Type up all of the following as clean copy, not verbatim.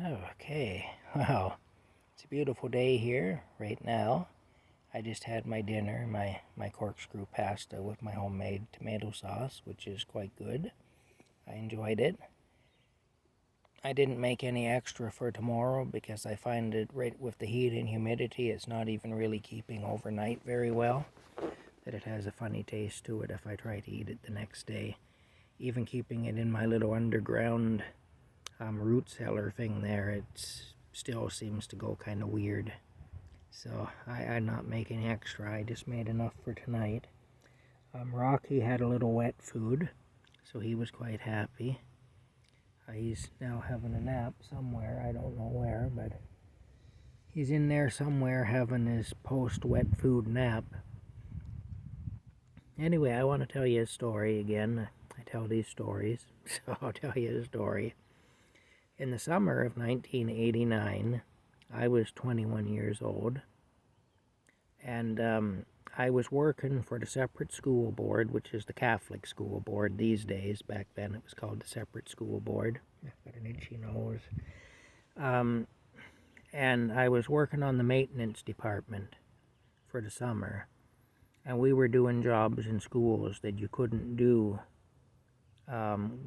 Okay, well, it's a beautiful day here right now. I just had my dinner, my corkscrew pasta with my homemade tomato sauce, which is quite good. I enjoyed it. I didn't make any extra for tomorrow because I find it right with the heat and humidity, it's not even really keeping overnight very well. That it has a funny taste to it if I try to eat it the next day. Even keeping it in my little underground root cellar thing there, it still seems to go kind of weird. So I'm not making extra. I just made enough for tonight. Rocky had a little wet food, so he was quite happy. He's now having a nap somewhere. I don't know where, but he's in there somewhere having his post-wet food nap. Anyway, I want to tell you a story again. I tell these stories, so I'll tell you a story. In the summer of 1989, I was 21 years old, and I was working for the separate school board, which is the Catholic school board these days. Back then it was called the separate school board. I've got an itchy nose. And I was working on the maintenance department for the summer, and we were doing jobs in schools that you couldn't do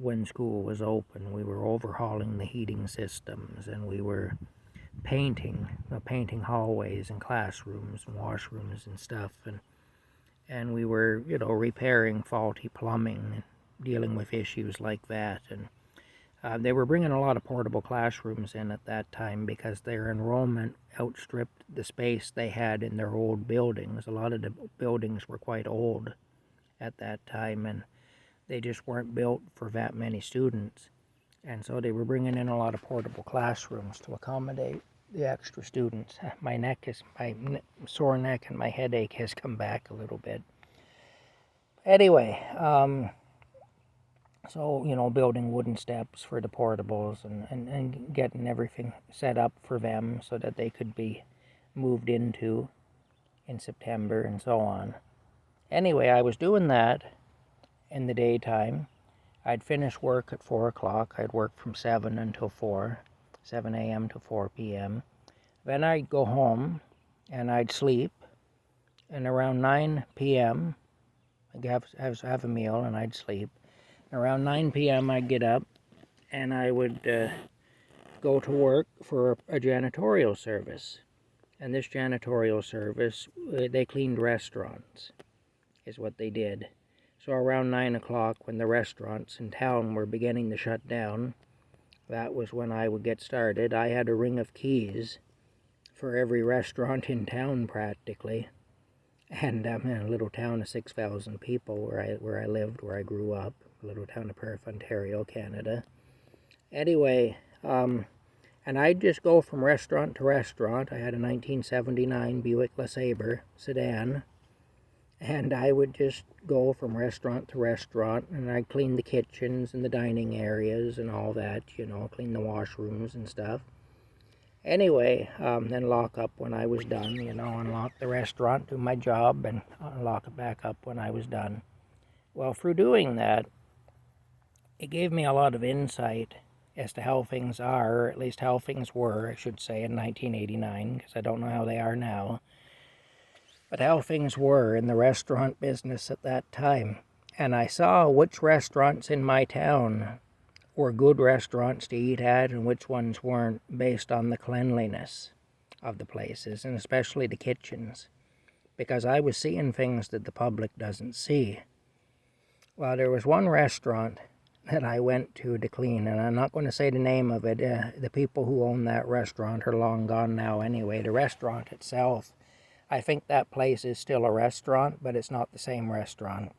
when school was open. We were overhauling the heating systems, and we were painting hallways and classrooms and washrooms and stuff, and we were, repairing faulty plumbing and dealing with issues like that. And they were bringing a lot of portable classrooms in at that time because their enrollment outstripped the space they had in their old buildings. A lot of the buildings were quite old at that time, and they just weren't built for that many students. And so they were bringing in a lot of portable classrooms to accommodate the extra students. My sore neck and my headache has come back a little bit. Anyway, so, building wooden steps for the portables and getting everything set up for them so that they could be moved into in September and so on. Anyway, I was doing that in the daytime. I'd finish work at 4 o'clock. I'd work from 7 until 4, 7 a.m. to 4 p.m. Then I'd go home and I'd sleep. And around 9 p.m., I'd have a meal and I'd sleep. Around 9 p.m. I'd get up and I would go to work for a janitorial service. And this janitorial service, they cleaned restaurants, is what they did. So around 9 o'clock, when the restaurants in town were beginning to shut down, that was when I would get started. I had a ring of keys for every restaurant in town practically. And I'm in a little town of 6,000 people where I lived, where I grew up, a little town of Perth, Ontario, Canada. Anyway, and I'd just go from restaurant to restaurant. I had a 1979 Buick LeSabre sedan, and I would just go from restaurant to restaurant, and I'd clean the kitchens and the dining areas and all that, clean the washrooms and stuff. Anyway, then lock up when I was done, unlock the restaurant, do my job, and lock it back up when I was done. Well, through doing that, it gave me a lot of insight as to how things are, or at least how things were, I should say, in 1989, because I don't know how they are now, but how things were in the restaurant business at that time. And I saw which restaurants in my town were good restaurants to eat at and which ones weren't, based on the cleanliness of the places, and especially the kitchens, because I was seeing things that the public doesn't see. Well, there was one restaurant that I went to clean, and I'm not going to say the name of it. The people who own that restaurant are long gone now anyway. The restaurant itself, I think that place is still a restaurant, but it's not the same restaurant.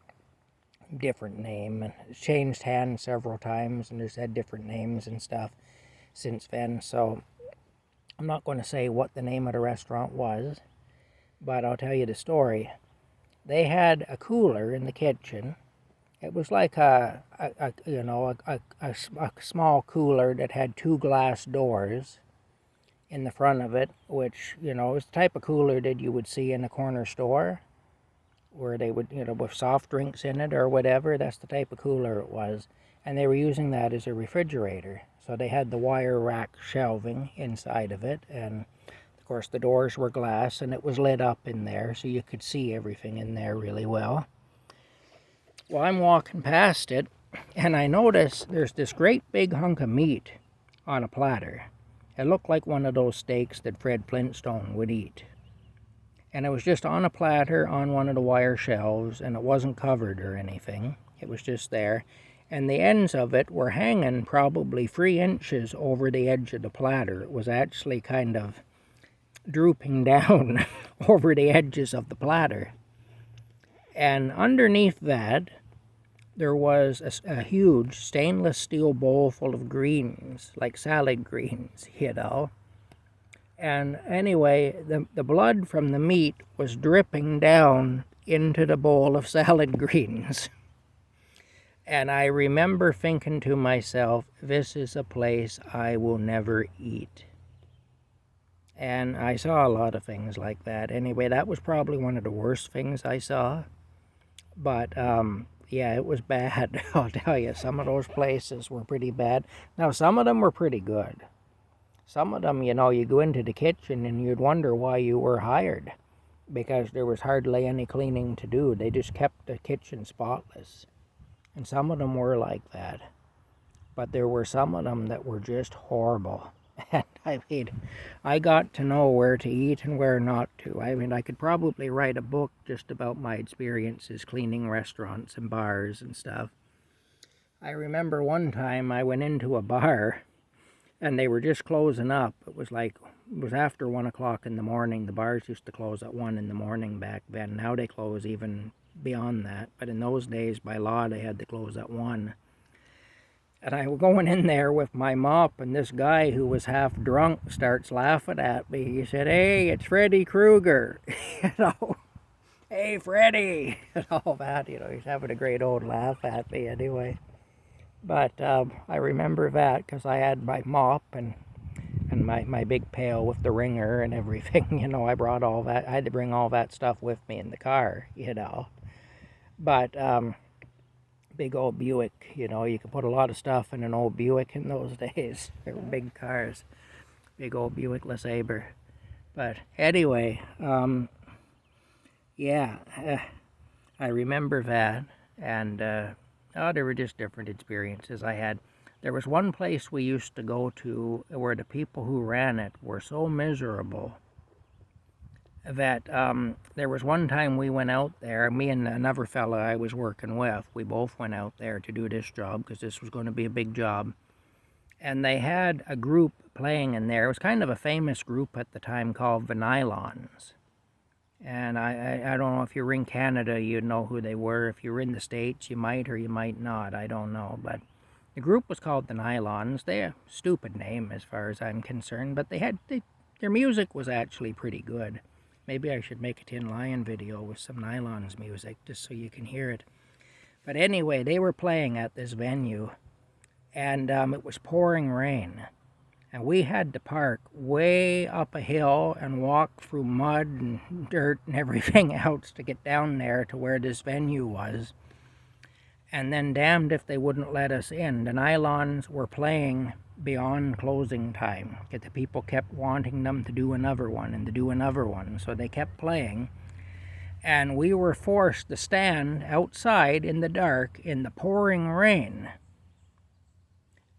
Different name, and it's changed hands several times, and there's had different names and stuff since then, so I'm not going to say what the name of the restaurant was, but I'll tell you the story. They had a cooler in the kitchen. It was like a small cooler that had 2 glass doors in the front of it, which, is the type of cooler that you would see in a corner store, where they would, with soft drinks in it or whatever. That's the type of cooler it was. and they were using that as a refrigerator. So they had the wire rack shelving inside of it, and of course the doors were glass, and it was lit up in there, so you could see everything in there really well. Well, I'm walking past it, and I notice there's this great big hunk of meat on a platter. It looked like one of those steaks that Fred Flintstone would eat. And it was just on a platter on one of the wire shelves, and it wasn't covered or anything. It was just there. And the ends of it were hanging probably 3 inches over the edge of the platter. It was actually kind of drooping down over the edges of the platter. And underneath that, there was a huge stainless steel bowl full of greens, like salad greens, you know. And anyway, the blood from the meat was dripping down into the bowl of salad greens. And I remember thinking to myself, this is a place I will never eat. And I saw a lot of things like that. Anyway, that was probably one of the worst things I saw. But, yeah, it was bad, I'll tell you. Some of those places were pretty bad. Now, some of them were pretty good. Some of them, you know, you go into the kitchen and you'd wonder why you were hired, because there was hardly any cleaning to do. They just kept the kitchen spotless. And some of them were like that. But there were some of them that were just horrible. And I mean, I got to know where to eat and where not to. I mean, I could probably write a book just about my experiences cleaning restaurants and bars and stuff. I remember one time I went into a bar and they were just closing up. It was after 1 o'clock in the morning. The bars used to close at 1 in the morning back then. Now they close even beyond that. But in those days, by law, they had to close at 1. And I was going in there with my mop, and this guy who was half drunk starts laughing at me. He said, "Hey, it's Freddy Krueger." You know, "Hey, Freddy," and all that. You know, he's having a great old laugh at me anyway. But I remember that because I had my mop and my big pail with the wringer and everything. You know, I brought all that. I had to bring all that stuff with me in the car, you know. But big old Buick, you know, you could put a lot of stuff in an old Buick in those days. They were big cars, big old Buick LeSabre. But anyway, yeah, I remember that, and there were just different experiences I had. There was one place we used to go to where the people who ran it were so miserable that there was one time we went out there, me and another fella I was working with, we both went out there to do this job because this was going to be a big job. And they had a group playing in there. It was kind of a famous group at the time called the Nylons. And I don't know if you're in Canada, you'd know who they were. If you're in the States, you might or you might not. I don't know. But the group was called the Nylons. They're a stupid name as far as I'm concerned, but their music was actually pretty good. Maybe I should make a Tin Lion video with some Nylons music just so you can hear it. But anyway, they were playing at this venue, and it was pouring rain. And we had to park way up a hill and walk through mud and dirt and everything else to get down there to where this venue was. And then damned if they wouldn't let us in. The Nylons were playing beyond closing time. The people kept wanting them to do another one and to do another one. So they kept playing. And we were forced to stand outside in the dark in the pouring rain,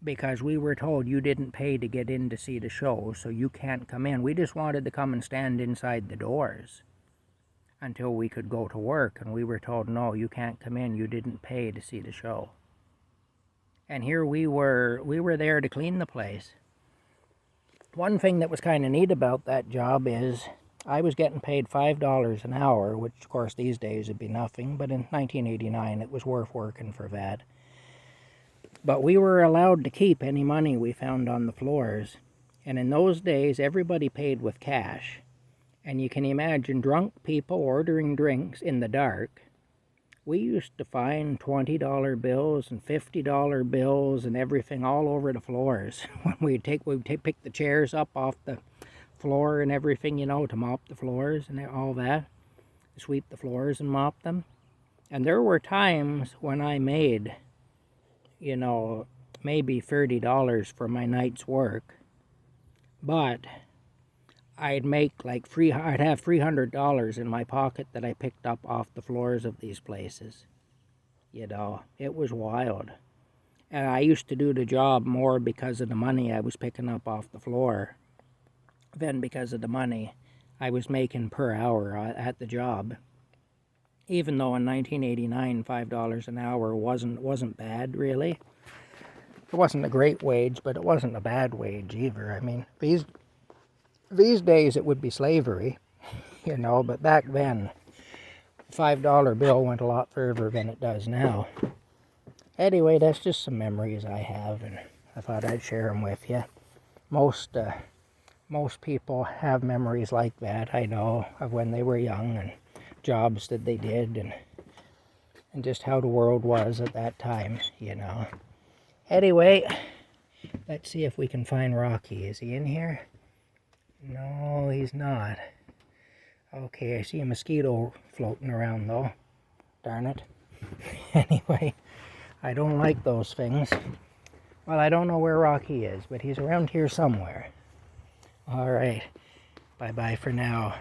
because we were told you didn't pay to get in to see the show, so you can't come in. We just wanted to come and stand inside the doors until we could go to work, and we were told, no, you can't come in, you didn't pay to see the show. And here we were there to clean the place. One thing that was kind of neat about that job is I was getting paid $5 an hour, which of course these days would be nothing, but in 1989 it was worth working for that. But we were allowed to keep any money we found on the floors, and in those days everybody paid with cash. And you can imagine drunk people ordering drinks in the dark. We used to find $20 bills and $50 bills and everything all over the floors. When we'd pick the chairs up off the floor and everything, you know, to mop the floors and all that, sweep the floors and mop them. And there were times when I made you know, maybe $30 for my night's work, but I'd make like I'd have $300 in my pocket that I picked up off the floors of these places. You know, it was wild. And I used to do the job more because of the money I was picking up off the floor than because of the money I was making per hour at the job. Even though in 1989, $5 an hour wasn't bad, really. It wasn't a great wage, but it wasn't a bad wage either. I mean, these days it would be slavery, you know, but back then, the $5 bill went a lot further than it does now. Anyway, that's just some memories I have, and I thought I'd share them with you. Most people have memories like that, I know, of when they were young and jobs that they did and just how the world was at that time, you know. Anyway, let's see if we can find Rocky. Is he in here? No, he's not. Okay, I see a mosquito floating around though. Darn it. Anyway, I don't like those things. Well, I don't know where Rocky is, but he's around here somewhere. Alright, bye-bye for now.